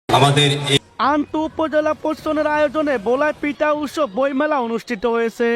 আমাদের আন্তু উপজেলা প্রশাসনের আয়োজনে বোলায় পিঠা উৎসব বইমেলা অনুষ্ঠিত হয়েছে।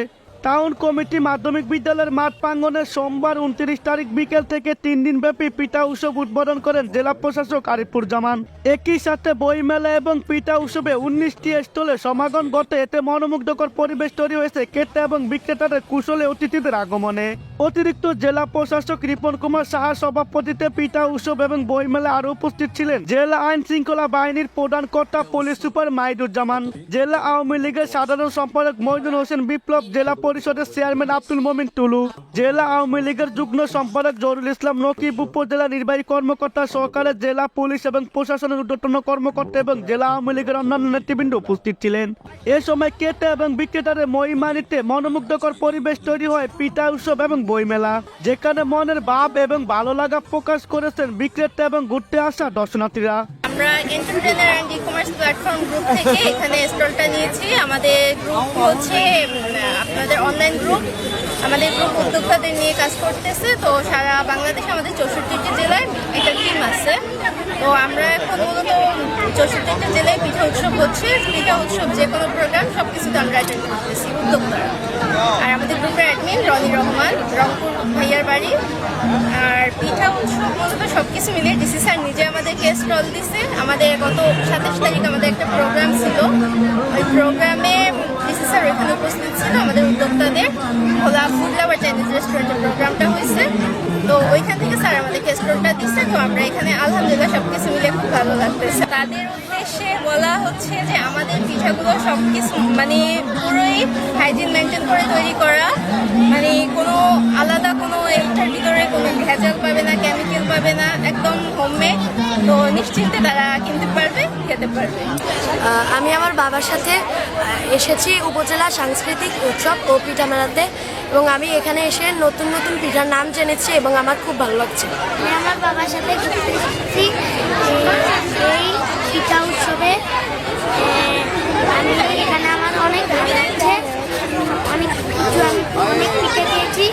টাউন কমিটি মাধ্যমিক বিদ্যালয়ের মাঠ প্রাঙ্গণে সোমবার 29 তারিখ বিকেল থেকে 3 দিনব্যাপী পিঠা উৎসব উদ্বোধন করেন জেলা প্রশাসক আরিফুর জামান। একই সাথে বইমেলা এবং পিঠা উৎসবে 19টি স্টলে সমাগম ঘটে। এতে মনোমুগ্ধকর পরিবেশ তৈরি হয়েছে ক্রেতা এবং বিক্রেতাদের কুশলে অতিথিদের আগমনে। অতিরিক্ত জেলা প্রশাসক রিপন কুমার সাহার সভাপতিত্বে পিঠা উৎসব এবং বইমেলা আরো উপস্থিত ছিলেন জেলা আইন শৃঙ্খলা বাহিনীর প্রধান কর্তা পুলিশ সুপার মাহিদুজ্জামান, জেলা আওয়ামী লীগের সাধারণ সম্পাদক মইনুল হোসেন বিপ্লব, জেলা পরিষদের চেয়ারম্যান আব্দুল মমিন টুলু, জেলা আওয়ামী লীগের যুগ্ম সম্পাদক জহুরুল ইসলাম নকিব, উপজেলা নির্বাহী কর্মকর্তা সহকারে জেলা পুলিশ এবং প্রশাসনের ঊর্ধ্বতন কর্মকর্তা এবং জেলা আওয়ামী লীগের অন্যান্য নেতৃবৃন্দ উপস্থিত ছিলেন। এ সময় ক্রেতা এবং বিক্রেতাদের মহিমানিতে মনোমুগ্ধকর পরিবেশ তৈরি হয় পিঠা উৎসব এবং বইমেলা, যেখানে মনের ভাব এবং ভালো লাগা প্রকাশ করেছেন বিক্রেতা এবং ঘুরতে আসা দর্শনার্থীরা। আমরা entrepreneur and e-commerce platform group থেকে এখানে স্টলটা নিয়েছি। আমাদের গ্রুপ হচ্ছে আপনাদের অনলাইন গ্রুপ। আমাদের গ্রুপ উদ্যোক্তাদের নিয়ে কাজ করতেছে। তো সারা বাংলাদেশে আমাদের 64টি জেলায় এটা টিম আছে। তো আমরা এখন মূলত 64টি জেলায় পিঠা উৎসব হচ্ছে। পিঠা উৎসব যে কোনো প্রোগ্রাম সব কিছুতে আমরা অ্যাটেন্ড করতেছি উদ্যোক্তারা। আর আমাদের গ্রুপের অ্যাডমিন রনি রহমান, রংপুর ভাইয়ার বাড়ি। আর পিঠা উৎসব মূলত সব কিছু মিলিয়ে ডিসি স্যার নিজে আমাদেরকে স্টল দিছে। আমাদের গত 27 তারিখ আমাদের একটা প্রোগ্রাম ছিল। ওই প্রোগ্রামে ডিসি স্যার ওইখানে উপস্থিত ছিল। আমাদের উদ্যোক্তাদের ভোলা ফুড লাভার চাইনিজ রেস্টুরেন্টের প্রোগ্রামটা হয়েছে। তো ওইখান থেকে স্যার আমাদেরকে স্টলটা দিচ্ছে। তো আমরা এখানে আলহামদুলিল্লাহ সব কিছু মিলে খুব ভালো লাগতেছে। তাদের উদ্দেশ্যে বলা হচ্ছে যে আমাদের পিঠাগুলো সব কিছু মানে পুরোই হাইজিন মেনটেন করে তৈরি করা, মানে কোনো আলাদা কোনো এটার ভিতরে কোনো ভেজাল পাবে না, কেমিক্যাল পাবে না, একদম হোমমেড। তো নিশ্চিন্তে তারা কিনতে পারবে, খেতে পারবে। আমি আমার বাবার সাথে এসেছি উপজেলা সাংস্কৃতিক উৎসব ও পিঠা মেলাতে, এবং আমি এখানে এসে নতুন নতুন পিঠার নাম জেনেছি এবং আমার খুব ভালো লাগছে। আমি আমার বাবার সাথে ঘুরতে এসেছি এই পিঠা উৎসবে। আমি এখানে আমার অনেক ভালো লাগছে। আমি অনেক পিঠে খেয়েছি।